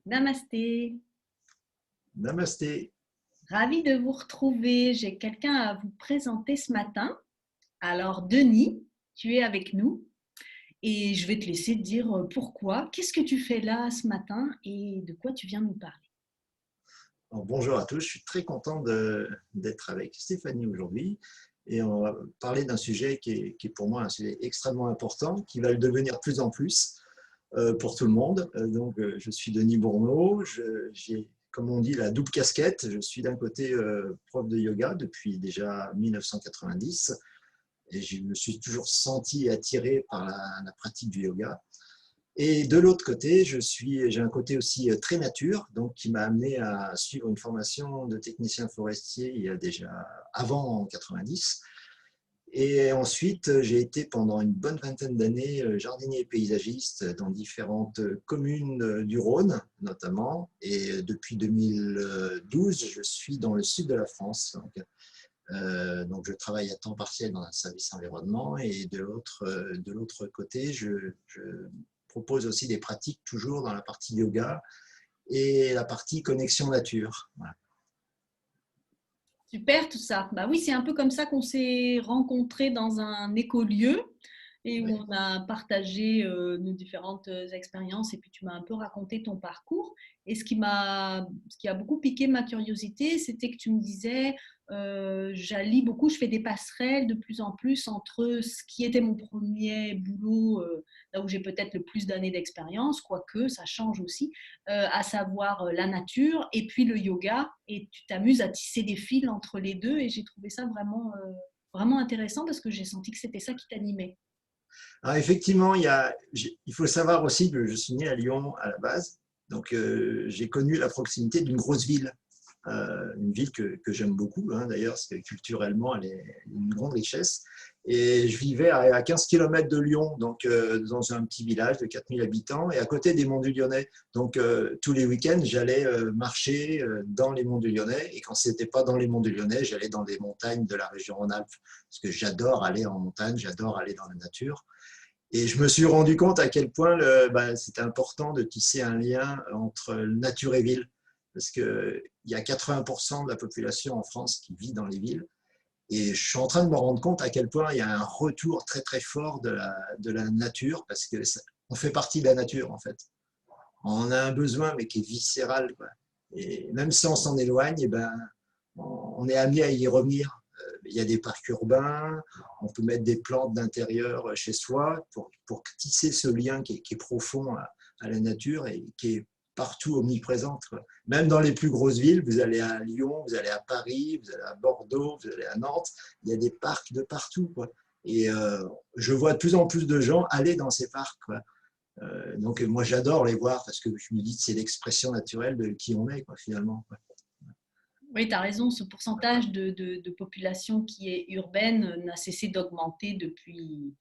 Namasté, Namasté. ravie de vous retrouver. J'ai quelqu'un à vous présenter ce matin. Alors, Denis, tu es avec nous et je vais te laisser dire pourquoi. Qu'est-ce que tu fais là ce matin et de quoi tu viens nous parler? Alors, bonjour à tous, je suis très content d'être avec Stéphanie aujourd'hui et on va parler d'un sujet qui est pour moi un sujet extrêmement important, qui va le devenir de plus en plus pour tout le monde. Je suis Denis Bourneau, j'ai, comme on dit, la double casquette. Je suis d'un côté prof de yoga depuis déjà 1990 et je me suis toujours senti attiré par la pratique du yoga. Et de l'autre côté, j'ai un côté aussi très nature, donc qui m'a amené à suivre une formation de technicien forestier il y a déjà avant 90. Et ensuite, j'ai été pendant une bonne vingtaine d'années jardinier paysagiste dans différentes communes du Rhône, notamment. Et depuis 2012, je suis dans le sud de la France. Donc je travaille à temps partiel dans un service environnement et de l'autre côté, je propose aussi des pratiques toujours dans la partie yoga et la partie connexion nature. Voilà. Super tout ça. Bah oui, c'est un peu comme ça qu'on s'est rencontrés dans un écolieu et où Ouais. on a partagé nos différentes expériences et puis tu m'as un peu raconté ton parcours. Et ce qui a beaucoup piqué ma curiosité, c'était que tu me disais, j'allie beaucoup, je fais des passerelles de plus en plus entre ce qui était mon premier boulot, là où j'ai peut-être le plus d'années d'expérience, quoique ça change aussi, à savoir la nature et puis le yoga. Et tu t'amuses à tisser des fils entre les deux et j'ai trouvé ça vraiment intéressant parce que j'ai senti que c'était ça qui t'animait. Alors effectivement, il faut savoir aussi que je suis né à Lyon à la base, donc j'ai connu la proximité d'une grosse ville. Une ville que j'aime beaucoup, hein, d'ailleurs, parce que culturellement, elle est une grande richesse. Et je vivais à 15 km de Lyon, donc dans un petit village de 4000 habitants, et à côté des Monts du Lyonnais. Donc tous les week-ends, j'allais marcher dans les Monts du Lyonnais, et quand ce n'était pas dans les Monts du Lyonnais, j'allais dans des montagnes de la région Rhône-Alpes, parce que j'adore aller en montagne, j'adore aller dans la nature. Et je me suis rendu compte à quel point c'était important de tisser un lien entre nature et ville. Parce qu'il y a 80% de la population en France qui vit dans les villes. Et je suis en train de me rendre compte à quel point il y a un retour très très fort de la nature, parce que on fait partie de la nature en fait. On a un besoin, mais qui est viscéral, quoi. Et même si on s'en éloigne, eh ben, on est amené à y revenir. Il y a des parcs urbains, on peut mettre des plantes d'intérieur chez soi pour tisser ce lien qui est profond à la nature et qui est partout omniprésente, quoi. Même dans les plus grosses villes, vous allez à Lyon, vous allez à Paris, vous allez à Bordeaux, vous allez à Nantes, il y a des parcs de partout, quoi. Et je vois de plus en plus de gens aller dans ces parcs, quoi. Donc moi j'adore les voir parce que je me dis que c'est l'expression naturelle de qui on est, quoi, finalement, quoi. Oui, tu as raison, ce pourcentage de population qui est urbaine n'a cessé d'augmenter depuis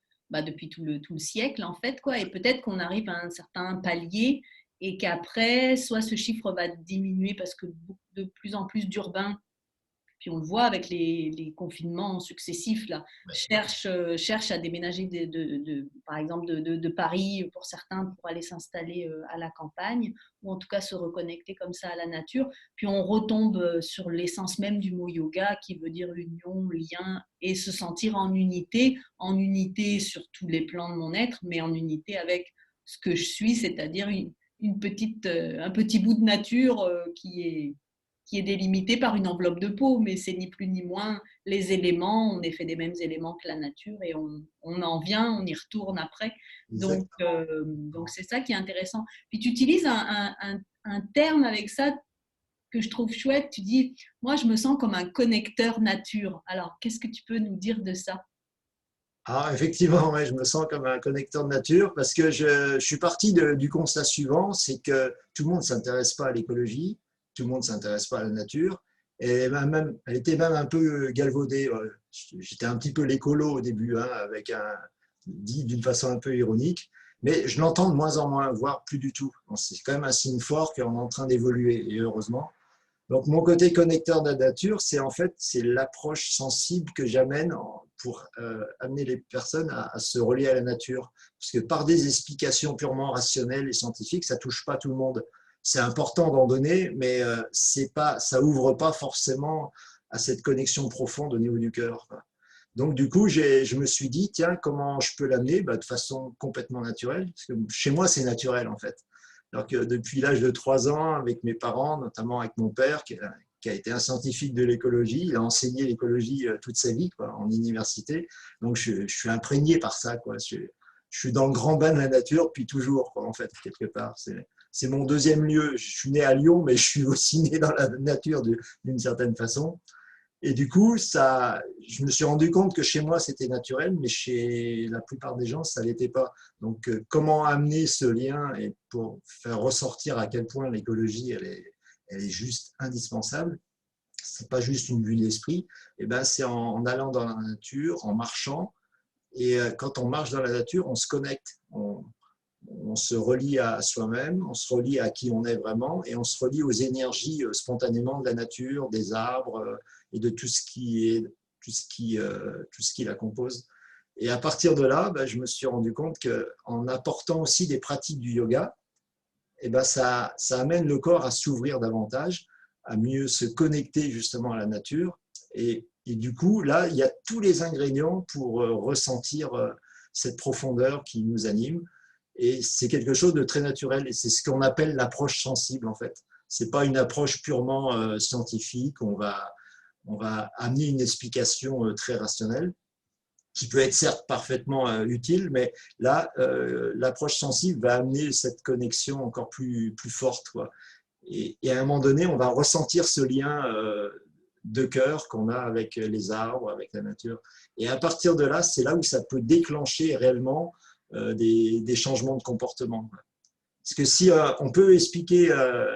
tout le siècle, en fait, quoi. Et peut-être qu'on arrive à un certain palier et qu'après, soit ce chiffre va diminuer parce que de plus en plus d'urbains, puis on le voit avec les confinements successifs, là, Ouais. cherchent à déménager par exemple de Paris pour certains pour aller s'installer à la campagne ou en tout cas se reconnecter comme ça à la nature. Puis on retombe sur l'essence même du mot yoga qui veut dire union, lien et se sentir en unité sur tous les plans de mon être, mais en unité avec ce que je suis, c'est-à-dire un petit bout de nature qui est délimité par une enveloppe de peau, mais c'est ni plus ni moins les éléments, on est fait des mêmes éléments que la nature et on en vient, on y retourne après. Exactement. Donc c'est ça qui est intéressant. Puis tu utilises un terme avec ça que je trouve chouette, tu dis, moi je me sens comme un connecteur nature. Alors qu'est-ce que tu peux nous dire de ça? Alors effectivement, ouais, je me sens comme un connecteur de nature parce que je suis parti du constat suivant, c'est que tout le monde ne s'intéresse pas à l'écologie, tout le monde ne s'intéresse pas à la nature, et elle était même un peu galvaudée. J'étais un petit peu l'écolo au début, hein, dit d'une façon un peu ironique, mais je l'entends de moins en moins, voire plus du tout. C'est quand même un signe fort qu'on est en train d'évoluer, et heureusement. Donc, mon côté connecteur de la nature, c'est en fait c'est l'approche sensible que j'amène pour amener les personnes à se relier à la nature. Parce que par des explications purement rationnelles et scientifiques, ça touche pas tout le monde. c'est important d'en donner, mais c'est pas, ça ouvre pas forcément à cette connexion profonde au niveau du cœur. Donc, du coup, je me suis dit, tiens, comment je peux l'amener de façon complètement naturelle, parce que chez moi, c'est naturel, en fait. Alors que depuis l'âge de 3 ans, avec mes parents, notamment avec mon père, qui a été un scientifique de l'écologie, il a enseigné l'écologie toute sa vie, quoi, en université. Donc, je suis imprégné par ça, quoi. Je suis dans le grand bain de la nature depuis toujours, quoi, en fait, quelque part. C'est mon deuxième lieu. Je suis né à Lyon, mais je suis aussi né dans la nature d'une certaine façon. Et du coup, je me suis rendu compte que chez moi, c'était naturel, mais chez la plupart des gens, ça ne l'était pas. Donc, comment amener ce lien et pour faire ressortir à quel point l'écologie, elle est juste indispensable. Ce n'est pas juste une vue d'esprit. Et ben, c'est en allant dans la nature, en marchant. Et quand on marche dans la nature, on se connecte. On se relie à soi-même, on se relie à qui on est vraiment et on se relie aux énergies spontanément de la nature, des arbres et de tout ce qui la compose. Et à partir de là, je me suis rendu compte qu'en apportant aussi des pratiques du yoga, ça amène le corps à s'ouvrir davantage, à mieux se connecter justement à la nature. Et du coup, là, il y a tous les ingrédients pour ressentir cette profondeur qui nous anime. Et c'est quelque chose de très naturel. Et c'est ce qu'on appelle l'approche sensible, en fait. Ce n'est pas une approche purement scientifique. On va amener une explication très rationnelle, qui peut être certes parfaitement utile, mais là, l'approche sensible va amener cette connexion encore plus forte, quoi. Et à un moment donné, on va ressentir ce lien de cœur qu'on a avec les arbres, avec la nature. Et à partir de là, c'est là où ça peut déclencher réellement des changements de comportement. Parce que si on peut expliquer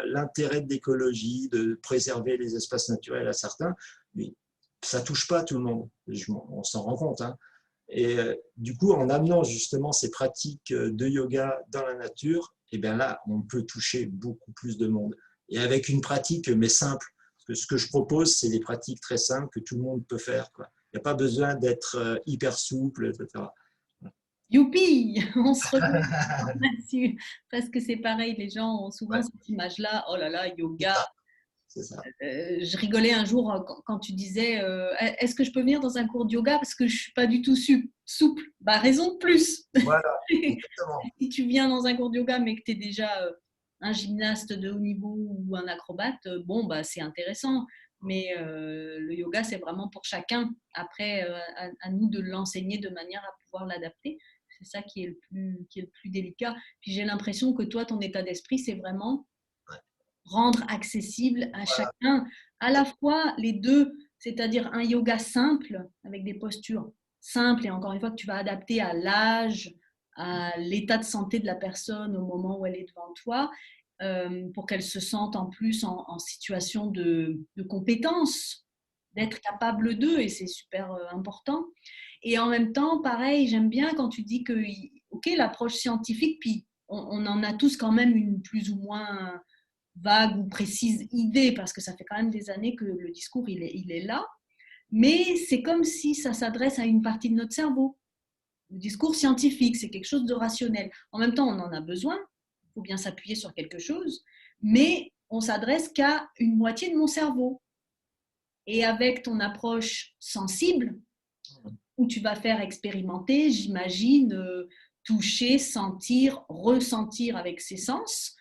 l'intérêt de l'écologie, de préserver les espaces naturels à certains, mais ça ne touche pas tout le monde. On s'en rend compte. Hein. Et du coup, en amenant justement ces pratiques de yoga dans la nature, et bien là, on peut toucher beaucoup plus de monde. Et avec une pratique, mais simple. Parce que ce que je propose, c'est des pratiques très simples que tout le monde peut faire, quoi. Il n'y a pas besoin d'être hyper souple, etc. Youpi, on se retrouve là-dessus. Parce que c'est pareil, les gens ont souvent Ouais, cette image-là, oh là là, c'est yoga. ça. C'est ça. Je rigolais un jour quand tu disais est-ce que je peux venir dans un cours de yoga parce que je ne suis pas du tout souple. Bah, raison de plus. Voilà, exactement. Si tu viens dans un cours de yoga mais que tu es déjà un gymnaste de haut niveau ou un acrobate, bon, bah, c'est intéressant. Mais le yoga, c'est vraiment pour chacun. Après, à nous de l'enseigner de manière à pouvoir l'adapter. C'est ça qui est le plus délicat. Puis j'ai l'impression que toi, ton état d'esprit, c'est vraiment rendre accessible à Voilà. chacun, à la fois les deux, c'est-à-dire un yoga simple avec des postures simples et encore une fois que tu vas adapter à l'âge, à l'état de santé de la personne au moment où elle est devant toi, pour qu'elle se sente en plus en situation de compétence, d'être capable d'eux, et c'est super important. Et en même temps, pareil, j'aime bien quand tu dis que, ok, l'approche scientifique, puis on en a tous quand même une plus ou moins vague ou précise idée, parce que ça fait quand même des années que le discours, il est là, mais c'est comme si ça s'adresse à une partie de notre cerveau. Le discours scientifique, c'est quelque chose de rationnel. En même temps, on en a besoin, il faut bien s'appuyer sur quelque chose, mais on s'adresse qu'à une moitié de mon cerveau. Et avec ton approche sensible, où tu vas faire expérimenter, j'imagine, toucher, sentir, ressentir avec ses sens,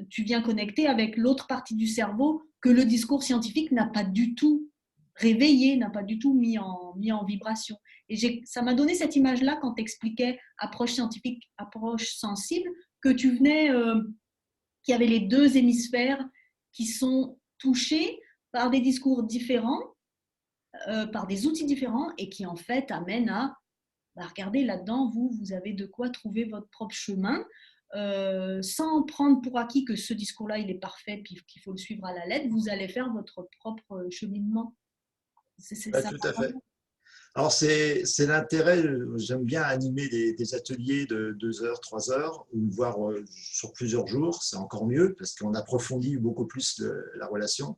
tu viens connecter avec l'autre partie du cerveau que le discours scientifique n'a pas du tout réveillé, n'a pas du tout mis en vibration. Et ça m'a donné cette image-là quand tu expliquais approche scientifique, approche sensible, que tu venais, qu'il y avait les deux hémisphères qui sont touchés par des discours différents, par des outils différents et qui en fait amènent à regardez là-dedans, vous avez de quoi trouver votre propre chemin, sans prendre pour acquis que ce discours-là, il est parfait, puis qu'il faut le suivre à la lettre, vous allez faire votre propre cheminement. C'est Ouais, ça. tout à fait. Alors, c'est l'intérêt, j'aime bien animer des ateliers de 2 heures, 3 heures, ou voire sur plusieurs jours, c'est encore mieux, parce qu'on approfondit beaucoup plus la relation.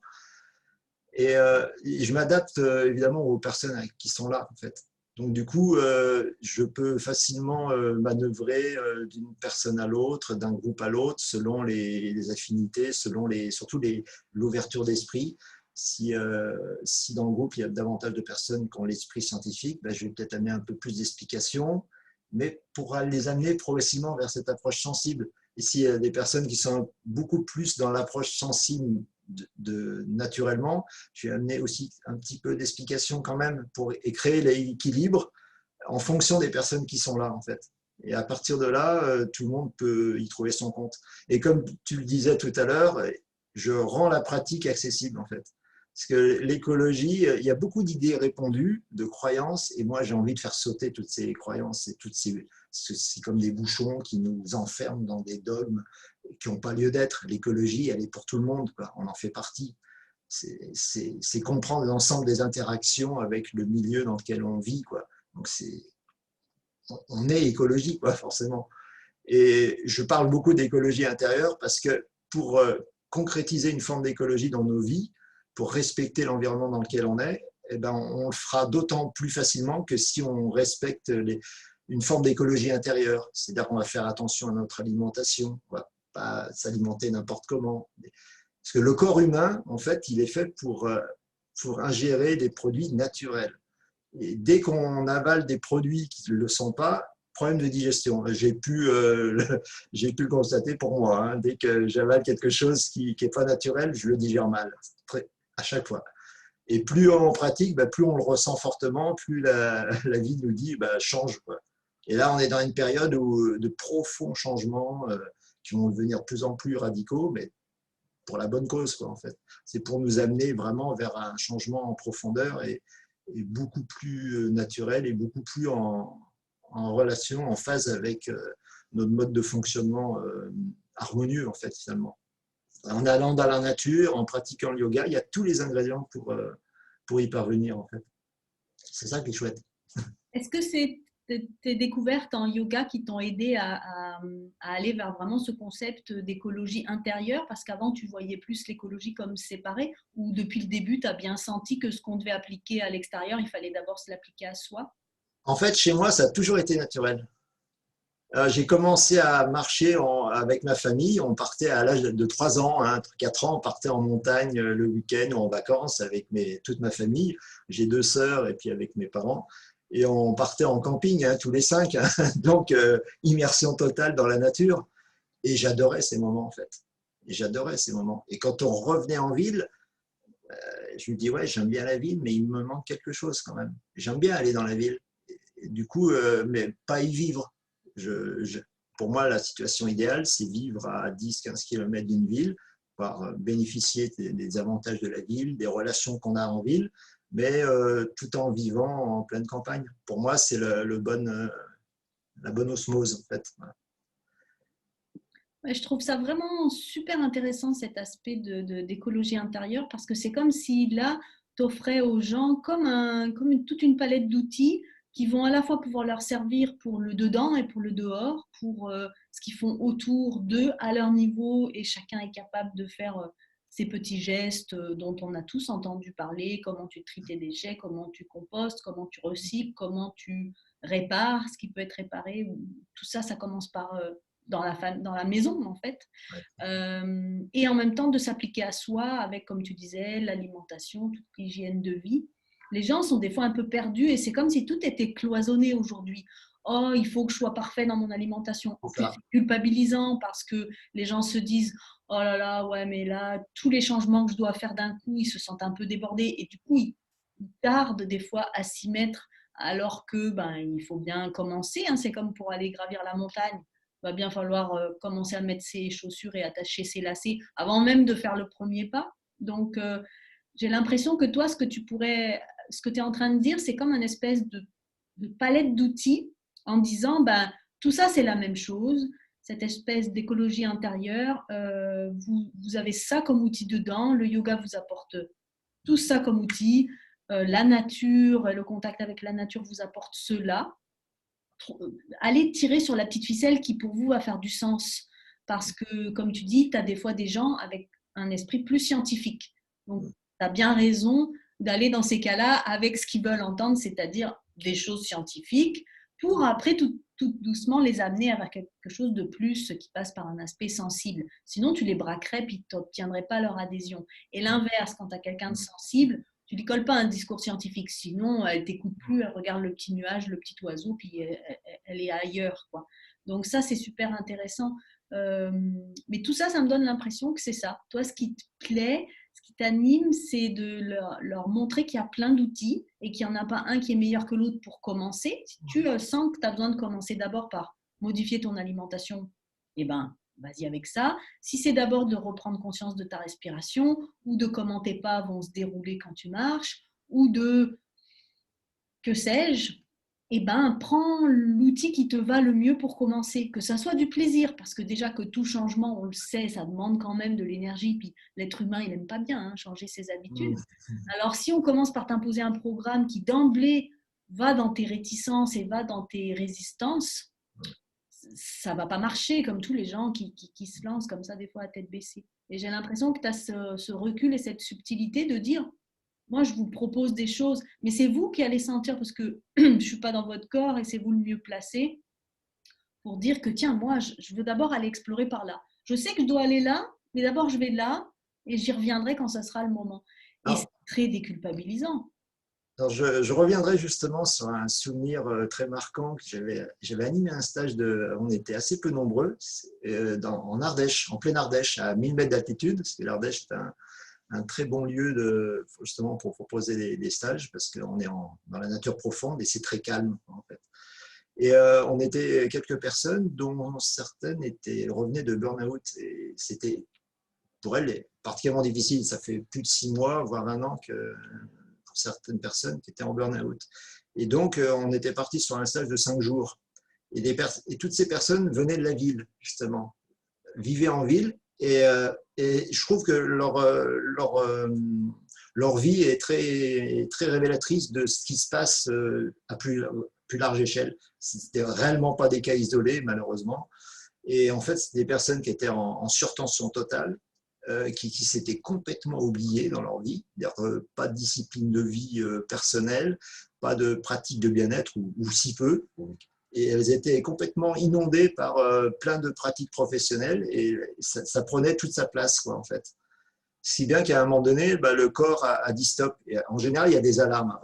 Et je m'adapte évidemment aux personnes qui sont là, en fait. Donc, du coup, je peux facilement manœuvrer d'une personne à l'autre, d'un groupe à l'autre, selon les affinités, surtout l'ouverture d'esprit. Si dans le groupe, il y a davantage de personnes qui ont l'esprit scientifique, ben, je vais peut-être amener un peu plus d'explications, mais pour les amener progressivement vers cette approche sensible. Et s'il y a des personnes qui sont beaucoup plus dans l'approche sensible naturellement, je vais amener aussi un petit peu d'explication quand même pour créer l'équilibre en fonction des personnes qui sont là en fait. Et à partir de là, tout le monde peut y trouver son compte. Et comme tu le disais tout à l'heure, je rends la pratique accessible en fait. Parce que l'écologie, il y a beaucoup d'idées répandues, de croyances, et moi j'ai envie de faire sauter toutes ces croyances et c'est comme des bouchons qui nous enferment dans des dogmes qui n'ont pas lieu d'être. L'écologie, elle est pour tout le monde, quoi. On en fait partie. C'est comprendre l'ensemble des interactions avec le milieu dans lequel on vit, quoi. Donc on est écologie, quoi, forcément. Et je parle beaucoup d'écologie intérieure parce que pour concrétiser une forme d'écologie dans nos vies, pour respecter l'environnement dans lequel on est, eh ben, on le fera d'autant plus facilement que si on respecte une forme d'écologie intérieure. C'est-à-dire qu'on va faire attention à notre alimentation, on va pas s'alimenter n'importe comment. Parce que le corps humain, en fait, il est fait pour ingérer des produits naturels. Et dès qu'on avale des produits qui ne le sont pas, problème de digestion. J'ai pu le constater pour moi. Hein. Dès que j'avale quelque chose qui n'est pas naturel, je le digère mal, à chaque fois. Et plus on pratique, plus on le ressent fortement, plus la vie nous dit change, quoi. Et là, on est dans une période de profonds changements qui vont devenir de plus en plus radicaux, mais pour la bonne cause, quoi, en fait. C'est pour nous amener vraiment vers un changement en profondeur et beaucoup plus naturel et beaucoup plus en relation, en phase avec notre mode de fonctionnement harmonieux, en fait, finalement. En allant dans la nature, en pratiquant le yoga, il y a tous les ingrédients pour y parvenir, en fait. C'est ça qui est chouette. Est-ce que c'est tes découvertes en yoga qui t'ont aidé à aller vers vraiment ce concept d'écologie intérieure? Parce qu'avant, tu voyais plus l'écologie comme séparée, ou depuis le début, tu as bien senti que ce qu'on devait appliquer à l'extérieur, il fallait d'abord se l'appliquer à soi? En fait, chez moi, ça a toujours été naturel. J'ai commencé à marcher avec ma famille. On partait à l'âge de 3 ans, hein, 4 ans, on partait en montagne le week-end ou en vacances avec toute ma famille. J'ai 2 sœurs et puis avec mes parents. Et on partait en camping, hein, tous les 5. Hein. Donc, immersion totale dans la nature. Et j'adorais ces moments, en fait. Et j'adorais ces moments. Et quand on revenait en ville, je me dis, ouais, j'aime bien la ville, mais il me manque quelque chose quand même. J'aime bien aller dans la ville. Et du coup, mais pas y vivre. Pour moi, la situation idéale, c'est vivre à 10-15 km d'une ville, pouvoir bénéficier des avantages de la ville, des relations qu'on a en ville, mais tout en vivant en pleine campagne. Pour moi, c'est la bonne osmose, en fait. Ouais, je trouve ça vraiment super intéressant cet aspect d'écologie intérieure parce que c'est comme si là, tu offrais aux gens toute une palette d'outils qui vont à la fois pouvoir leur servir pour le dedans et pour le dehors, pour ce qu'ils font autour d'eux à leur niveau et chacun est capable de faire ces petits gestes dont on a tous entendu parler, comment tu tries tes déchets, comment tu compostes, comment tu recycles, comment tu répares ce qui peut être réparé. Tout ça, ça commence par dans la maison en fait, et en même temps de s'appliquer à soi avec, comme tu disais, l'alimentation, toute l'hygiène de vie. Les gens sont des fois un peu perdus et c'est comme si tout était cloisonné aujourd'hui. Oh, il faut que je sois parfait dans mon alimentation. En plus, c'est culpabilisant parce que les gens se disent oh là là, ouais, mais là, tous les changements que je dois faire d'un coup, ils se sentent un peu débordés et du coup, ils tardent des fois à s'y mettre alors que il faut bien commencer. Hein. C'est comme pour aller gravir la montagne. Il va bien falloir commencer à mettre ses chaussures et attacher ses lacets avant même de faire le premier pas. Donc, j'ai l'impression que toi, ce que tu es en train de dire, c'est comme une espèce de palette d'outils en disant, tout ça, c'est la même chose. Cette espèce d'écologie intérieure, vous avez ça comme outil dedans. Le yoga vous apporte tout ça comme outil. La nature, le contact avec la nature vous apporte cela. Allez tirer sur la petite ficelle qui pour vous va faire du sens. Parce que, comme tu dis, tu as des fois des gens avec un esprit plus scientifique. Donc, tu as bien raison d'aller dans ces cas-là avec ce qu'ils veulent entendre, c'est-à-dire des choses scientifiques pour après tout doucement les amener vers quelque chose de plus qui passe par un aspect sensible. Sinon, tu les braquerais puis tu n'obtiendrais pas leur adhésion. Et l'inverse, quand tu as quelqu'un de sensible, tu lui colles pas un discours scientifique, sinon elle t'écoute plus, elle regarde le petit nuage, le petit oiseau, puis elle est ailleurs, quoi. Donc ça, c'est super intéressant. Mais tout ça, ça me donne l'impression que c'est ça. Toi, ce qui te plaît, ce qui t'anime, c'est de leur montrer qu'il y a plein d'outils et qu'il n'y en a pas un qui est meilleur que l'autre pour commencer. Si tu sens que tu as besoin de commencer d'abord par modifier ton alimentation, eh ben, vas-y avec ça. Si c'est d'abord de reprendre conscience de ta respiration ou de comment tes pas vont se dérouler quand tu marches ou de, que sais-je, eh ben, prends l'outil qui te va le mieux pour commencer, que ça soit du plaisir, parce que déjà que tout changement, on le sait, ça demande quand même de l'énergie, puis l'être humain, il n'aime pas bien changer ses habitudes. Alors si on commence par t'imposer un programme qui d'emblée va dans tes réticences et va dans tes résistances, ça va pas marcher, comme tous les gens qui se lancent comme ça des fois à tête baissée. Et j'ai l'impression que tu as ce recul et cette subtilité de dire, moi, je vous propose des choses, mais c'est vous qui allez sentir, parce que je ne suis pas dans votre corps et c'est vous le mieux placé pour dire que, tiens, moi, je veux d'abord aller explorer par là. Je sais que je dois aller là, mais d'abord, je vais là et j'y reviendrai quand ça sera le moment. Et c'est Alors, très déculpabilisant. je reviendrai justement sur un souvenir très marquant que j'avais animé un stage on était assez peu nombreux en Ardèche, en pleine Ardèche, à 1000 mètres d'altitude, parce que l'Ardèche est un très bon lieu justement pour proposer des stages, parce qu'on est dans la nature profonde et c'est très calme en fait. Et on était quelques personnes dont certaines revenaient de burn-out et c'était pour elles particulièrement difficile. Ça fait plus de 6 mois, voire un an pour certaines personnes qui étaient en burn-out. Et donc, on était parti sur un stage de 5 jours. Et toutes ces personnes venaient de la ville, justement, vivaient en ville. Et je trouve que leur vie est très, très révélatrice de ce qui se passe à plus large échelle. C'était réellement pas des cas isolés, malheureusement. Et en fait, c'était des personnes qui étaient en surtension totale, qui s'étaient complètement oubliées dans leur vie. Pas de discipline de vie personnelle, pas de pratique de bien-être, ou si peu. Et elles étaient complètement inondées par plein de pratiques professionnelles et ça prenait toute sa place, quoi, en fait. Si bien qu'à un moment donné, le corps a dit stop. Et en général, il y a des alarmes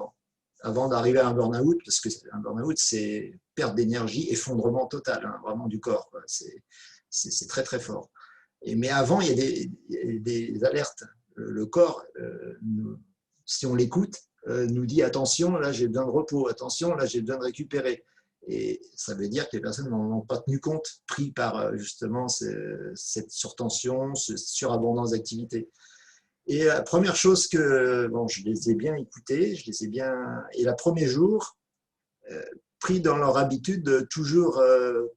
avant d'arriver à un burn-out, parce que un burn-out, c'est perte d'énergie, effondrement total, vraiment du corps. C'est très, très fort. Mais avant, il y a des alertes. Le corps, si on l'écoute, nous dit attention, là j'ai besoin de repos, attention, là j'ai besoin de récupérer. Et ça veut dire que les personnes n'en ont pas tenu compte, pris par justement cette surtension, cette surabondance d'activité. Et la première chose je les ai bien écoutés, et le premier jour, pris dans leur habitude de toujours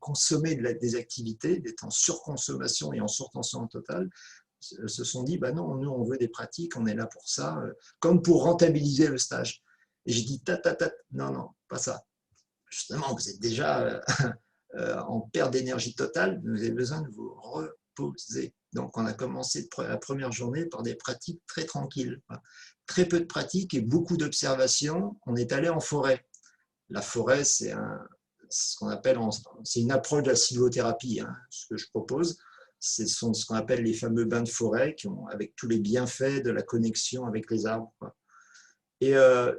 consommer des activités, d'être en surconsommation et en surtension totale, se sont dit, non, nous on veut des pratiques, on est là pour ça, comme pour rentabiliser le stage. Et j'ai dit, non, non, pas ça. Justement, vous êtes déjà en perte d'énergie totale, vous avez besoin de vous reposer. Donc, on a commencé la première journée par des pratiques très tranquilles. Très peu de pratiques et beaucoup d'observations. On est allé en forêt. La forêt, c'est ce qu'on appelle, c'est une approche de la sylvothérapie, ce que je propose. Ce sont ce qu'on appelle les fameux bains de forêt, avec tous les bienfaits de la connexion avec les arbres. Et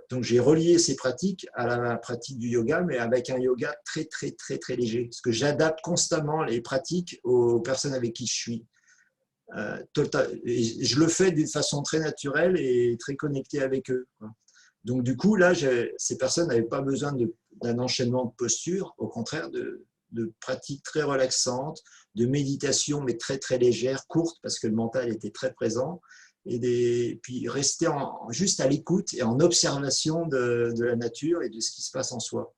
donc, j'ai relié ces pratiques à la pratique du yoga, mais avec un yoga très, très, très, très léger. Parce que j'adapte constamment les pratiques aux personnes avec qui je suis. Et je le fais d'une façon très naturelle et très connectée avec eux. Donc, du coup, là, ces personnes n'avaient pas besoin d'un enchaînement de postures, au contraire, de pratiques très relaxantes, de méditation, mais très, très légères, courtes, parce que le mental était très présent. Puis rester juste à l'écoute et en observation de la nature et de ce qui se passe en soi.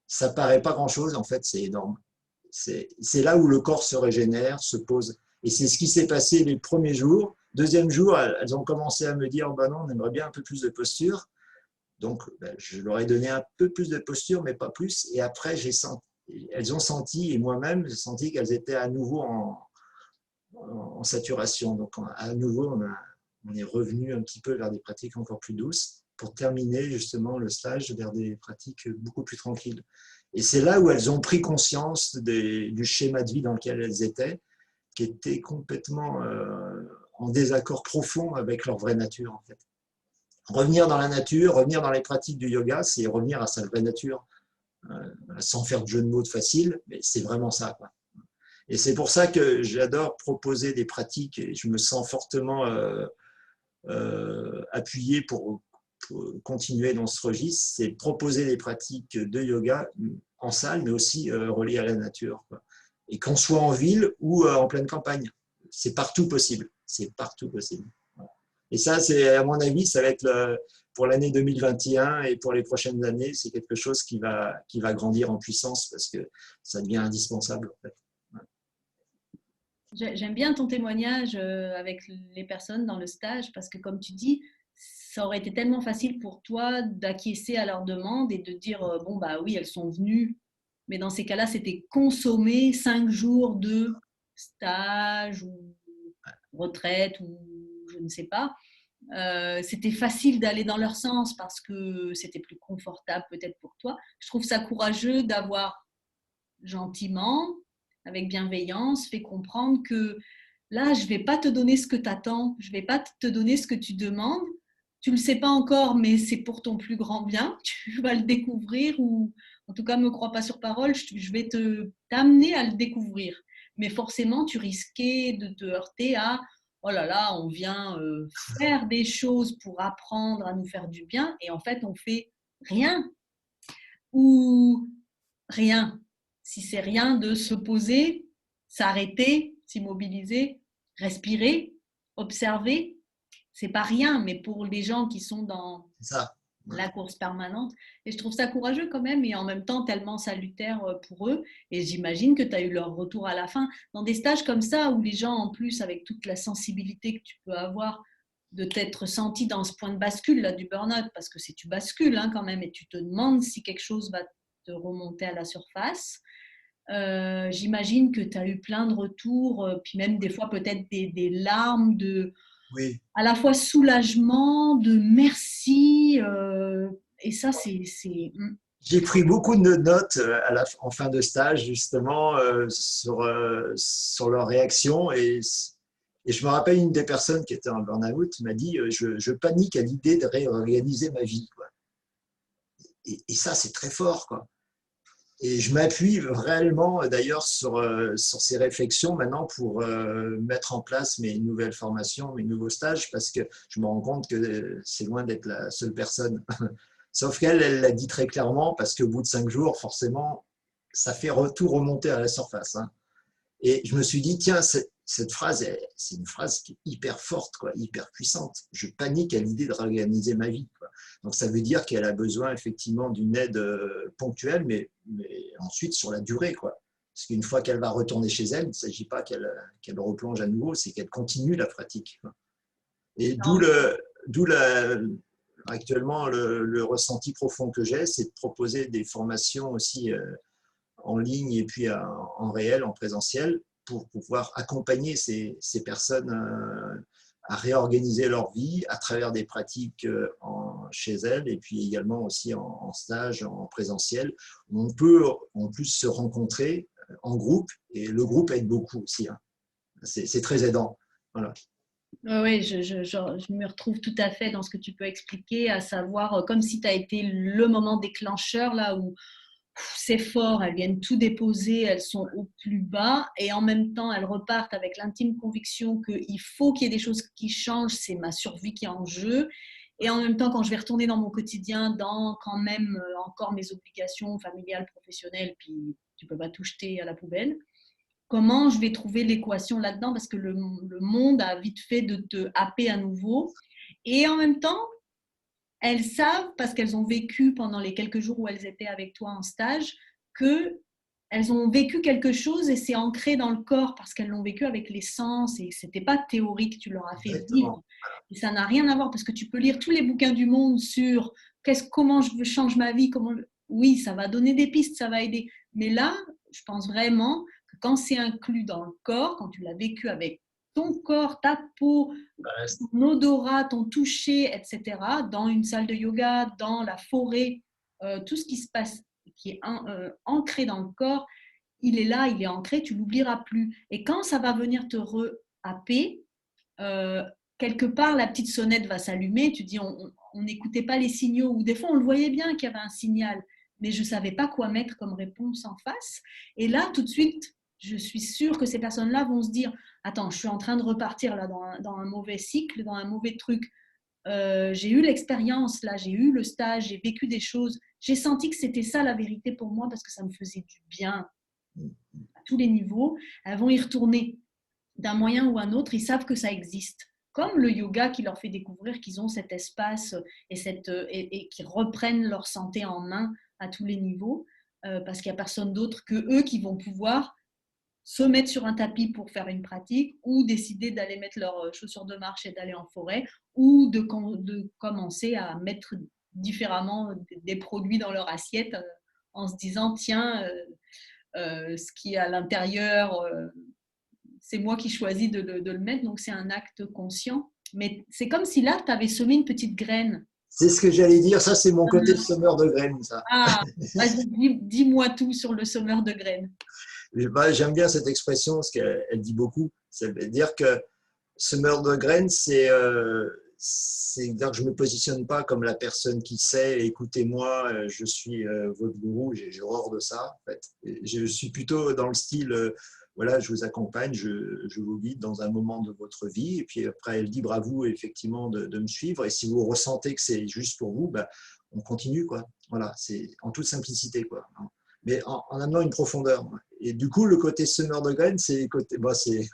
Ça paraît pas grand-chose, en fait, c'est énorme. C'est là où le corps se régénère, se pose. Et c'est ce qui s'est passé les premiers jours. Deuxième jour, elles ont commencé à me dire, non, on aimerait bien un peu plus de posture. Donc, je leur ai donné un peu plus de posture, mais pas plus. Et après, elles ont senti, et moi-même, j'ai senti qu'elles étaient à nouveau en saturation. Donc, à nouveau, on est revenu un petit peu vers des pratiques encore plus douces. pour terminer justement le stage vers des pratiques beaucoup plus tranquilles. Et c'est là où elles ont pris conscience du schéma de vie dans lequel elles étaient, qui était complètement en désaccord profond avec leur vraie nature, en fait. Revenir dans la nature, revenir dans les pratiques du yoga, c'est revenir à sa vraie nature, sans faire de jeu de mots de facile, mais c'est vraiment ça, quoi. Et c'est pour ça que j'adore proposer des pratiques et je me sens fortement appuyé pour continuer dans ce registre, c'est proposer des pratiques de yoga en salle, mais aussi reliées à la nature, quoi. Et qu'on soit en ville ou en pleine campagne, c'est partout possible. C'est partout possible. Et ça, c'est à mon avis, ça va être pour l'année 2021 et pour les prochaines années, c'est quelque chose qui va grandir en puissance parce que ça devient indispensable, en fait. J'aime bien ton témoignage avec les personnes dans le stage parce que, comme tu dis, ça aurait été tellement facile pour toi d'acquiescer à leurs demandes et de dire bon, bah oui, elles sont venues. Mais dans ces cas-là, c'était consommer 5 jours de stage ou retraite ou je ne sais pas. C'était facile d'aller dans leur sens parce que c'était plus confortable peut-être pour toi. Je trouve ça courageux d'avoir gentiment, avec bienveillance, fait comprendre que là, je ne vais pas te donner ce que tu attends, je ne vais pas te donner ce que tu demandes. Tu ne le sais pas encore, mais c'est pour ton plus grand bien. Tu vas le découvrir ou en tout cas, ne me crois pas sur parole, je vais t'amener à le découvrir. Mais forcément, tu risquais de te heurter à oh là là, on vient faire des choses pour apprendre à nous faire du bien et en fait, on fait rien ou rien. Si c'est rien de se poser, s'arrêter, s'immobiliser, respirer, observer, c'est pas rien, mais pour les gens qui sont dans Ça. la course permanente, et je trouve ça courageux quand même, et en même temps tellement salutaire pour eux, et j'imagine que tu as eu leur retour à la fin, dans des stages comme ça, où les gens, en plus, avec toute la sensibilité que tu peux avoir, de t'être senti dans ce point de bascule là, du burn-out, parce que c'est tu bascules hein, quand même, et tu te demandes si quelque chose va te remonter à la surface. J'imagine que tu as eu plein de retours, puis même des fois peut-être des larmes de Oui. à la fois soulagement, de merci. Et ça, c'est. J'ai pris beaucoup de notes en fin de stage, justement, sur leurs réactions. Et je me rappelle une des personnes qui était en burn-out m'a dit je panique à l'idée de réorganiser ma vie, quoi. Et ça, c'est très fort, quoi. Et je m'appuie réellement, d'ailleurs, sur ces réflexions maintenant pour mettre en place mes nouvelles formations, mes nouveaux stages, parce que je me rends compte que c'est loin d'être la seule personne. Sauf qu'elle, elle l'a dit très clairement, parce qu'au bout de 5 jours, forcément, ça fait tout remonter à la surface, hein. Et je me suis dit, tiens, cette phrase, c'est une phrase qui est hyper forte, quoi, hyper puissante. Je panique à l'idée de réorganiser ma vie, quoi. Donc ça veut dire qu'elle a besoin effectivement d'une aide ponctuelle, mais ensuite sur la durée, quoi. Parce qu'une fois qu'elle va retourner chez elle, il ne s'agit pas qu'elle replonge à nouveau, c'est qu'elle continue la pratique, quoi. Et actuellement le ressenti profond que j'ai, c'est de proposer des formations aussi en ligne et puis en réel, en présentiel, pour pouvoir accompagner ces personnes à réorganiser leur vie à travers des pratiques chez elles et puis également aussi en stage, en présentiel, où on peut en plus se rencontrer en groupe et le groupe aide beaucoup aussi, hein. C'est très aidant. Voilà. Oui, je me retrouve tout à fait dans ce que tu peux expliquer, à savoir comme si tu as été le moment déclencheur là où c'est fort, elles viennent tout déposer, elles sont au plus bas et en même temps elles repartent avec l'intime conviction qu'il faut qu'il y ait des choses qui changent, c'est ma survie qui est en jeu. Et en même temps, quand je vais retourner dans mon quotidien, dans quand même encore mes obligations familiales, professionnelles, puis tu ne peux pas tout jeter à la poubelle, comment je vais trouver l'équation là-dedans parce que le monde a vite fait de te happer à nouveau. Et en même temps, elles savent, parce qu'elles ont vécu pendant les quelques jours où elles étaient avec toi en stage, qu'elles ont vécu quelque chose et c'est ancré dans le corps parce qu'elles l'ont vécu avec les sens et ce n'était pas théorique, tu leur as fait vivre. Et ça n'a rien à voir parce que tu peux lire tous les bouquins du monde sur comment je change ma vie, oui, ça va donner des pistes, ça va aider. Mais là, je pense vraiment que quand c'est inclus dans le corps, quand tu l'as vécu avec ton corps, ta peau, Bah, ton odorat, ton toucher, etc., dans une salle de yoga, dans la forêt, tout ce qui se passe, qui est ancré dans le corps, il est là, il est ancré, tu l'oublieras plus. Et quand ça va venir te re-happer, euh, quelque part, la petite sonnette va s'allumer. Tu dis, on n'écoutait pas les signaux, ou des fois, on le voyait bien qu'il y avait un signal, mais je ne savais pas quoi mettre comme réponse en face. Et là, tout de suite, je suis sûre que ces personnes-là vont se dire, attends, je suis en train de repartir là dans un mauvais cycle, dans un mauvais truc. J'ai eu l'expérience, là, j'ai eu le stage, j'ai vécu des choses. J'ai senti que c'était ça la vérité pour moi parce que ça me faisait du bien à tous les niveaux. Elles vont y retourner d'un moyen ou un autre, ils savent que ça existe. Comme le yoga qui leur fait découvrir qu'ils ont cet espace et qu'ils reprennent leur santé en main à tous les niveaux, parce qu'il n'y a personne d'autre que eux qui vont pouvoir se mettre sur un tapis pour faire une pratique ou décider d'aller mettre leurs chaussures de marche et d'aller en forêt ou de commencer à mettre différemment des produits dans leur assiette en se disant tiens, ce qui est à l'intérieur, c'est moi qui choisis de le mettre, donc c'est un acte conscient. Mais c'est comme si là, tu avais semé une petite graine. c'est ce que j'allais dire. Ça, c'est mon côté semeur de graines, ça. Ah, vas-y, dis-moi tout sur le semeur de graines. J'aime bien cette expression parce qu'elle dit beaucoup. Ça veut dire que semeur de graines, c'est dire que je ne me positionne pas comme la personne qui sait, écoutez-moi, je suis votre gourou, j'ai horreur de ça. En fait. Je suis plutôt dans le style, voilà, je vous accompagne, je vous guide dans un moment de votre vie, et puis après, libre à vous, effectivement, de me suivre. Et si vous ressentez que c'est juste pour vous, bah, on continue, quoi. Voilà, c'est en toute simplicité, quoi. Mais en amenant une profondeur. Et du coup, le côté semeur de graines, c'est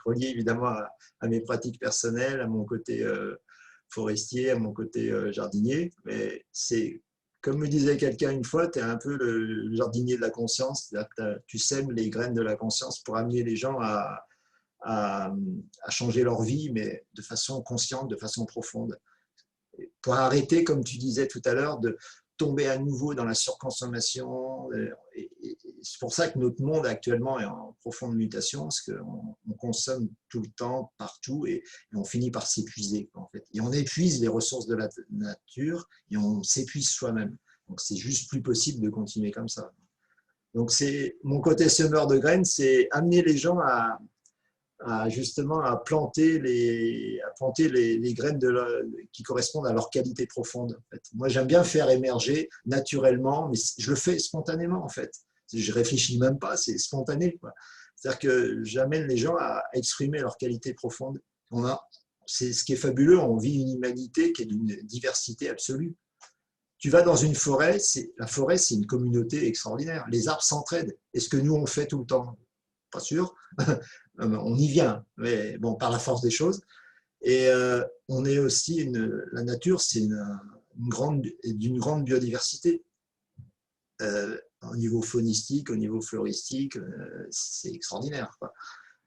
relié évidemment à mes pratiques personnelles, à mon côté forestier, à mon côté jardinier. Mais c'est, comme me disait quelqu'un une fois, tu es un peu le jardinier de la conscience. Tu sèmes les graines de la conscience pour amener les gens à, à changer leur vie, mais de façon consciente, de façon profonde. Pour arrêter, comme tu disais tout à l'heure, de tomber à nouveau dans la surconsommation. C'est pour ça que notre monde actuellement est en profonde mutation, parce qu'on consomme tout le temps, partout, et on finit par s'épuiser. En fait. Et on épuise les ressources de la nature et on s'épuise soi-même. Donc c'est juste plus possible de continuer comme ça. Donc c'est mon côté semeur de graines, c'est amener les gens justement à planter les graines qui correspondent à leur qualité profonde. En fait. Moi, j'aime bien faire émerger naturellement, mais je le fais spontanément en fait. Je réfléchis même pas, c'est spontané. C'est-à-dire que j'amène les gens à exprimer leur qualité profonde. C'est ce qui est fabuleux, on vit une humanité qui est d'une diversité absolue. Tu vas dans une forêt, la forêt, c'est une communauté extraordinaire. Les arbres s'entraident. Est-ce que nous, on le fait tout le temps? Pas sûr. On y vient, mais bon, par la force des choses. Et on est aussi la nature, c'est d'une grande biodiversité. Au niveau faunistique, au niveau floristique, c'est extraordinaire. Quoi.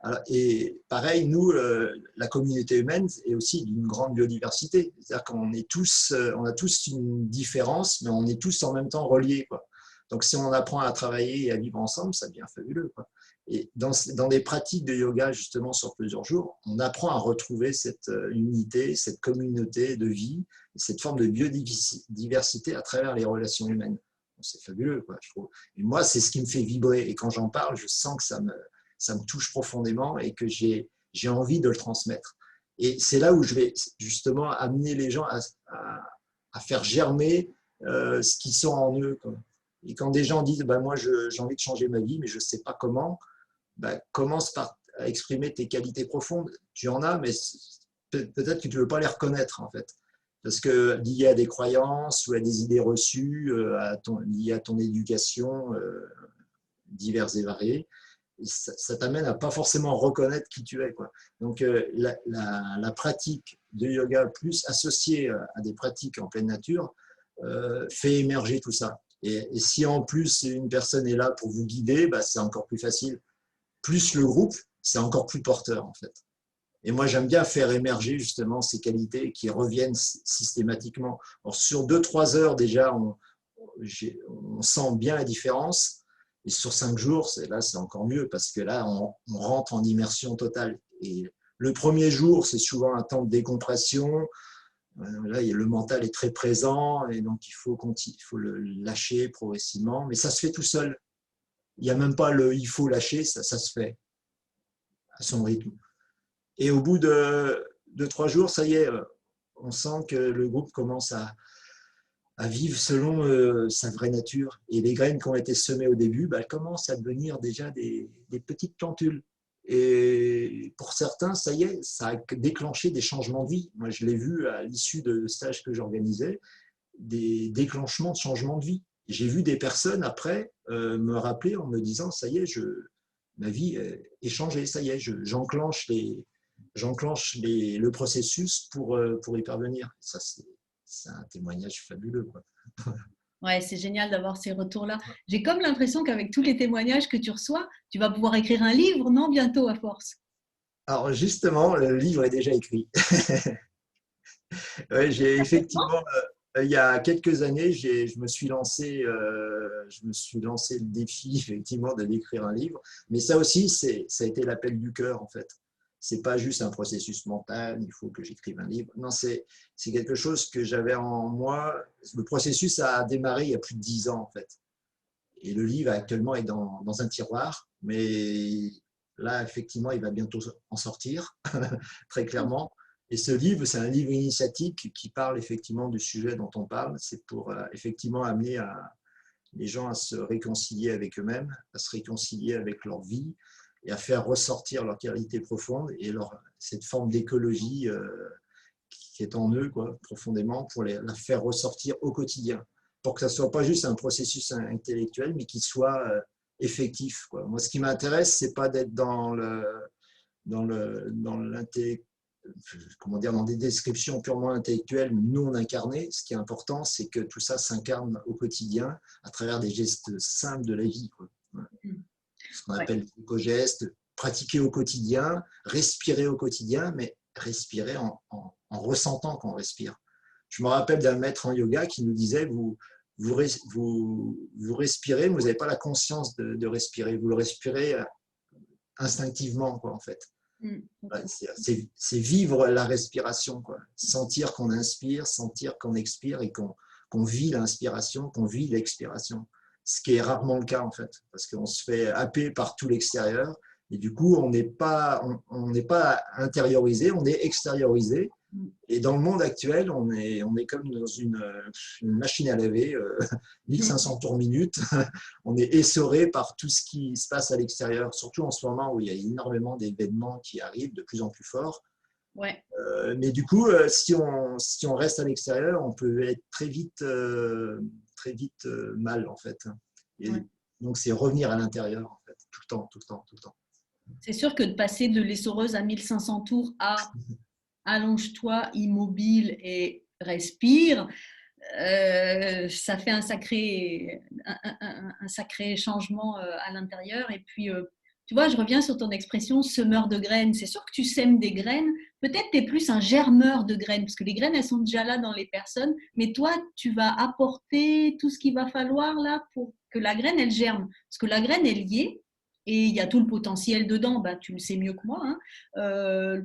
Alors, et pareil, nous, la communauté humaine est aussi d'une grande biodiversité. C'est-à-dire qu'on est tous, on a tous une différence, mais on est tous en même temps reliés. Quoi. Donc, si on apprend à travailler et à vivre ensemble, ça devient fabuleux. Quoi. Et dans des pratiques de yoga, justement, sur plusieurs jours, on apprend à retrouver cette unité, cette communauté de vie, cette forme de biodiversité à travers les relations humaines. C'est fabuleux, quoi, je trouve. Et moi, c'est ce qui me fait vibrer. Et quand j'en parle, je sens que ça me touche profondément et que j'ai envie de le transmettre. Et c'est là où je vais justement amener les gens à faire germer ce qui sont en eux. Quoi. Et quand des gens disent bah, « moi, j'ai envie de changer ma vie, mais je ne sais pas comment », bah, commence par exprimer tes qualités profondes. Tu en as, mais peut-être que tu ne veux pas les reconnaître, en fait. Parce que lié à des croyances ou à des idées reçues, liées à ton éducation diverses et variées, ça t'amène à pas forcément reconnaître qui tu es. Quoi. Donc, la pratique de yoga plus associée à des pratiques en pleine nature fait émerger tout ça. Et si en plus une personne est là pour vous guider, bah, c'est encore plus facile. Plus le groupe, c'est encore plus porteur en fait. Et moi, j'aime bien faire émerger justement ces qualités qui reviennent systématiquement. Alors, sur 2-3 heures déjà, on sent bien la différence. Et sur 5 jours, là, c'est encore mieux parce que là, on rentre en immersion totale. Et Le premier jour, c'est souvent un temps de décompression. Là, le mental est très présent et donc il faut le lâcher progressivement. Mais ça se fait tout seul. Il n'y a même pas le il faut lâcher, ça se fait à son rythme. Et au bout de 3 jours, ça y est, on sent que le groupe commence à vivre selon sa vraie nature. Et les graines qui ont été semées au début, bah, elles commencent à devenir déjà des petites plantules. Et pour certains, ça y est, ça a déclenché des changements de vie. Moi, je l'ai vu à l'issue de stages que j'organisais, des déclenchements de changements de vie. J'ai vu des personnes après me rappeler en me disant, ça y est, ma vie est changée, ça y est, j'enclenche le processus pour y parvenir. Ça, c'est un témoignage fabuleux, quoi. Ouais, c'est génial d'avoir ces retours-là. J'ai comme l'impression qu'avec tous les témoignages que tu reçois, tu vas pouvoir écrire un livre, non, bientôt à force. Alors justement, le livre est déjà écrit. Ouais, j'ai effectivement, il y a quelques années, je me suis lancé le défi effectivement de d'écrire un livre. Mais ça aussi, ça a été l'appel du cœur en fait. C'est pas juste un processus mental, il faut que j'écrive un livre. Non, c'est quelque chose que j'avais en moi. Le processus a démarré il y a plus de 10 ans en fait. Et le livre actuellement est dans un tiroir, mais là, effectivement, il va bientôt en sortir, très clairement. Et ce livre, c'est un livre initiatique qui parle effectivement du sujet dont on parle. C'est pour effectivement amener les gens à se réconcilier avec eux-mêmes, à se réconcilier avec leur vie et à faire ressortir leur qualité profonde et cette forme d'écologie qui est en eux, quoi, profondément, pour la faire ressortir au quotidien, pour que ça ne soit pas juste un processus intellectuel, mais qu'il soit effectif, quoi. Moi, ce qui m'intéresse, c'est pas d'être comment dire, dans des descriptions purement intellectuelles, non incarnées. Ce qui est important, c'est que tout ça s'incarne au quotidien à travers des gestes simples de la vie, quoi. Ce qu'on Ouais. appelle l'éco-geste, pratiquer au quotidien, respirer au quotidien, mais respirer en ressentant qu'on respire. Je me rappelle d'un maître en yoga qui nous disait, vous respirez, mais vous n'avez pas la conscience de respirer, vous le respirez instinctivement, quoi, en fait. Okay. C'est vivre la respiration, quoi. Sentir qu'on inspire, sentir qu'on expire et qu'on vit l'inspiration, qu'on vit l'expiration. Ce qui est rarement le cas, en fait, parce qu'on se fait happer par tout l'extérieur et du coup, on n'est pas intériorisé, on est extériorisé. Et dans le monde actuel, on est comme dans une machine à laver, 1500 tours minute. On est essoré par tout ce qui se passe à l'extérieur, surtout en ce moment où il y a énormément d'événements qui arrivent de plus en plus forts. Ouais. Mais du coup, si on reste à l'extérieur, on peut être très vite mal, en fait. Et Ouais. donc, c'est revenir à l'intérieur, en fait, tout le temps, tout le temps, tout le temps. C'est sûr que de passer de l'essoreuse à 1500 tours à allonge-toi immobile et respire, ça fait un sacré changement à l'intérieur. Et puis, tu vois, je reviens sur ton expression semeur de graines. C'est sûr que tu sèmes des graines. Peut-être tu es plus un germeur de graines, parce que les graines, elles sont déjà là dans les personnes. Mais toi, tu vas apporter tout ce qu'il va falloir là pour que la graine, elle germe. Parce que la graine, elle y est. Et il y a tout le potentiel dedans, bah, tu le sais mieux que moi, hein,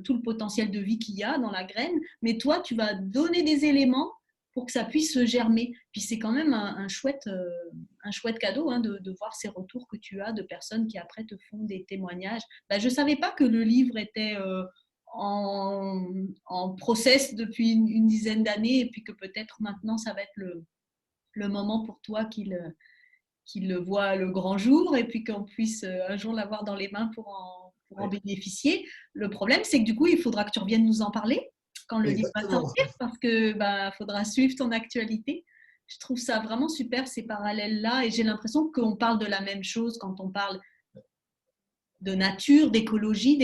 tout le potentiel de vie qu'il y a dans la graine. Mais toi, tu vas donner des éléments pour que ça puisse germer. Puis c'est quand même un chouette cadeau, hein, de voir ces retours que tu as de personnes qui après te font des témoignages. Ben, je ne savais pas que le livre était en process depuis une dizaine d'années et puis que peut-être maintenant ça va être le moment pour toi qu'il le voit le grand jour et puis qu'on puisse un jour l'avoir dans les mains pour en Ouais, bénéficier. Le problème, c'est que du coup, il faudra que tu reviennes nous en parler quand le livre va exactement. sortir parce que bah, faudra suivre ton actualité. Je trouve ça vraiment super ces parallèles-là et j'ai l'impression qu'on parle de la même chose quand on parle de nature, d'écologie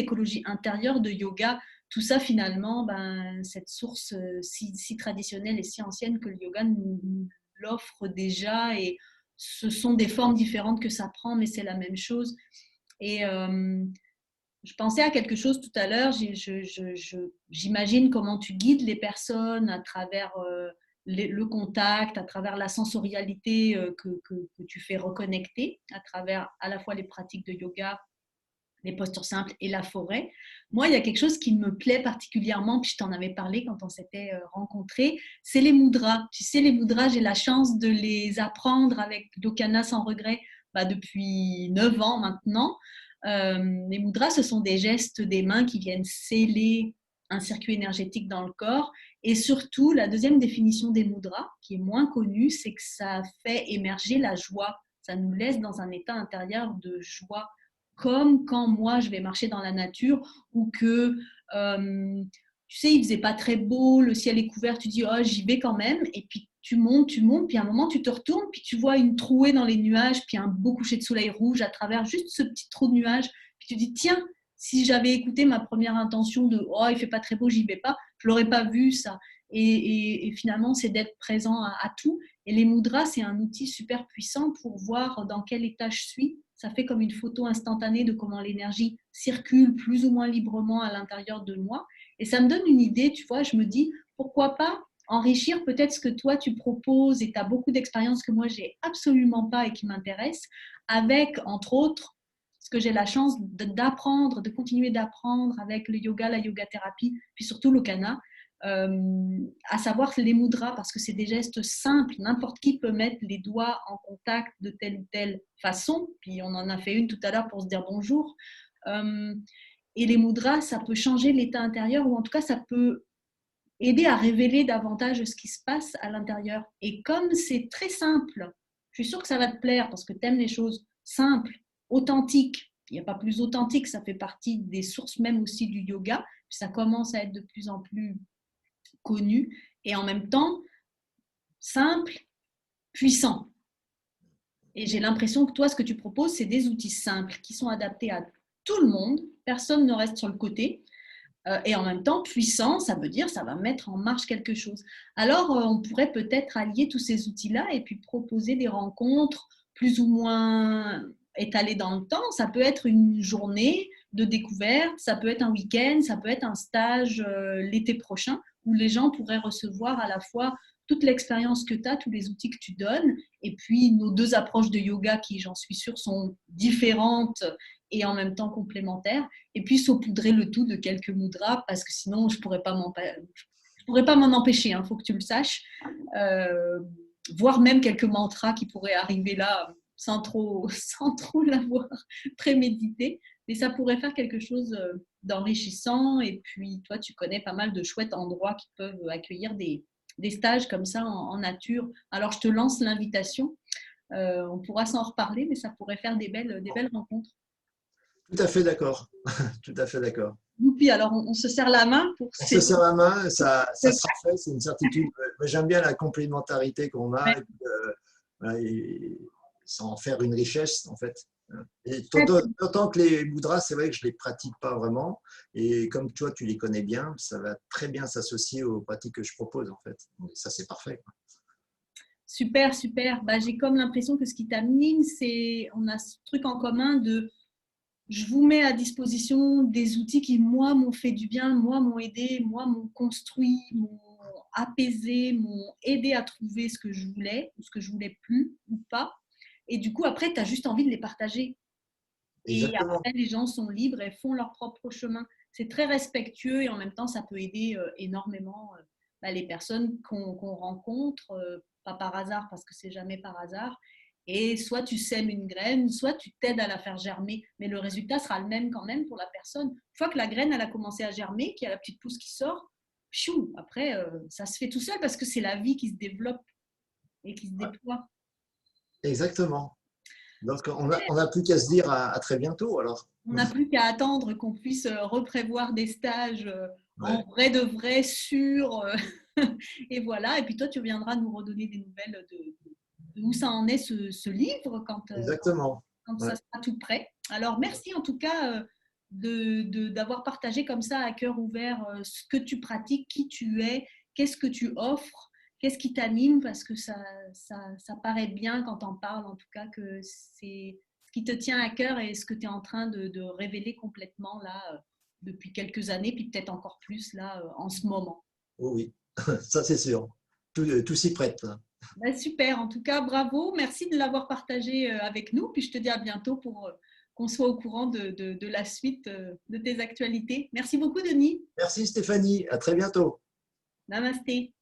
intérieure, de yoga. Tout ça finalement, ben, cette source si traditionnelle et si ancienne que le yoga nous l'offre déjà et ce sont des formes différentes que ça prend, mais c'est la même chose. Et je pensais à quelque chose tout à l'heure. J'imagine comment tu guides les personnes à travers le contact, à travers la sensorialité que tu fais reconnecter, à travers à la fois les pratiques de yoga les postures simples et la forêt. Moi, il y a quelque chose qui me plaît particulièrement, puis je t'en avais parlé quand on s'était rencontrés, c'est les mudras. Tu sais, les mudras, j'ai la chance de les apprendre avec Lokana sans regret depuis 9 ans maintenant. Les mudras, ce sont des gestes des mains qui viennent sceller un circuit énergétique dans le corps. Et surtout, la deuxième définition des mudras, qui est moins connue, c'est que ça fait émerger la joie. Ça nous laisse dans un état intérieur de joie, comme quand moi je vais marcher dans la nature ou que tu sais, il faisait pas très beau, le ciel est couvert, tu dis oh j'y vais quand même, et puis tu montes, puis à un moment tu te retournes, puis tu vois une trouée dans les nuages, puis un beau coucher de soleil rouge à travers juste ce petit trou de nuage, puis tu dis tiens, si j'avais écouté ma première intention de oh il fait pas très beau, j'y vais pas, je l'aurais pas vu ça. Et finalement, c'est d'être présent à tout. Et les mudras, c'est un outil super puissant pour voir dans quel état je suis. Ça fait comme une photo instantanée de comment l'énergie circule plus ou moins librement à l'intérieur de moi. Et ça me donne une idée, tu vois, je me dis, pourquoi pas enrichir peut-être ce que toi tu proposes et tu as beaucoup d'expériences que moi j'ai absolument pas et qui m'intéressent, avec, entre autres, ce que j'ai la chance d'apprendre, de continuer d'apprendre avec le yoga, la yoga thérapie, puis surtout l'Okana, à savoir les mudras, parce que c'est des gestes simples, n'importe qui peut mettre les doigts en contact de telle ou telle façon, puis on en a fait une tout à l'heure pour se dire bonjour, et les mudras, ça peut changer l'état intérieur, ou en tout cas ça peut aider à révéler davantage ce qui se passe à l'intérieur. Et comme c'est très simple, je suis sûre que ça va te plaire, parce que tu aimes les choses simples, authentiques. Il n'y a pas plus authentique, ça fait partie des sources même aussi du yoga, puis ça commence à être de plus en plus connu, et en même temps simple, puissant. Et j'ai l'impression que toi, ce que tu proposes, c'est des outils simples qui sont adaptés à tout le monde. Personne ne reste sur le côté. Et en même temps, puissant, ça veut dire ça va mettre en marche quelque chose. Alors, on pourrait peut-être allier tous ces outils-là et puis proposer des rencontres plus ou moins étalées dans le temps. Ça peut être une journée de découverte, ça peut être un week-end, ça peut être un stage l'été prochain où les gens pourraient recevoir à la fois toute l'expérience que tu as, tous les outils que tu donnes, et puis nos deux approches de yoga qui, j'en suis sûre, sont différentes et en même temps complémentaires, et puis saupoudrer le tout de quelques mudras, parce que sinon je ne pourrais pas m'en empêcher, il faut que tu le saches, voire même quelques mantras qui pourraient arriver là sans trop l'avoir prémédité, mais ça pourrait faire quelque chose d'enrichissant. Et puis toi, tu connais pas mal de chouettes endroits qui peuvent accueillir des stages comme ça en nature. Alors je te lance l'invitation, on pourra s'en reparler, mais ça pourrait faire des belles rencontres. Tout à fait d'accord. Tout à fait d'accord. Youpi, alors on se serre la main pour On ces... se serre la main, ça sera fait, c'est une certitude. Moi, j'aime bien la complémentarité qu'on a, et sans en faire une richesse, en fait. Et d'autant que les mudras, c'est vrai que je ne les pratique pas vraiment. Et comme toi, tu les connais bien, ça va très bien s'associer aux pratiques que je propose, en fait. Donc, ça, c'est parfait. Super, super. J'ai comme l'impression que ce qui t'anime, c'est on a ce truc en commun de je vous mets à disposition des outils qui, moi, m'ont fait du bien, moi, m'ont aidé, moi, m'ont construit, m'ont apaisé, m'ont aidé à trouver ce que je voulais ou ce que je voulais plus ou pas. Et du coup, après, tu as juste envie de les partager. Et Exactement. après, les gens sont libres et font leur propre chemin. C'est très respectueux et en même temps, ça peut aider énormément les personnes qu'on rencontre, pas par hasard parce que c'est jamais par hasard. Et soit tu sèmes une graine, soit tu t'aides à la faire germer. Mais le résultat sera le même quand même pour la personne. Une fois que la graine elle a commencé à germer, qu'il y a la petite pousse qui sort, pfiou, après, ça se fait tout seul parce que c'est la vie qui se développe et qui se déploie. Exactement. Donc, on a plus qu'à se dire à très bientôt, alors. On n'a plus qu'à attendre qu'on puisse reprévoir des stages en Ouais. vrai de vrai, sûr. Et voilà. Et puis toi, tu viendras nous redonner des nouvelles de où ça en est ce livre Exactement. quand Ouais. ça sera tout prêt. Alors, merci en tout cas d'avoir partagé comme ça à cœur ouvert ce que tu pratiques, qui tu es, qu'est-ce que tu offres, qu'est-ce qui t'anime, parce que ça paraît bien quand on parle, en tout cas, que c'est ce qui te tient à cœur et ce que tu es en train de révéler complètement là depuis quelques années, puis peut-être encore plus là en ce moment. Oh oui, ça c'est sûr. Tout s'y prête. Super, en tout cas, bravo, merci de l'avoir partagé avec nous, puis je te dis à bientôt pour qu'on soit au courant de la suite de tes actualités. Merci beaucoup, Denis. Merci Stéphanie, à très bientôt. Namasté.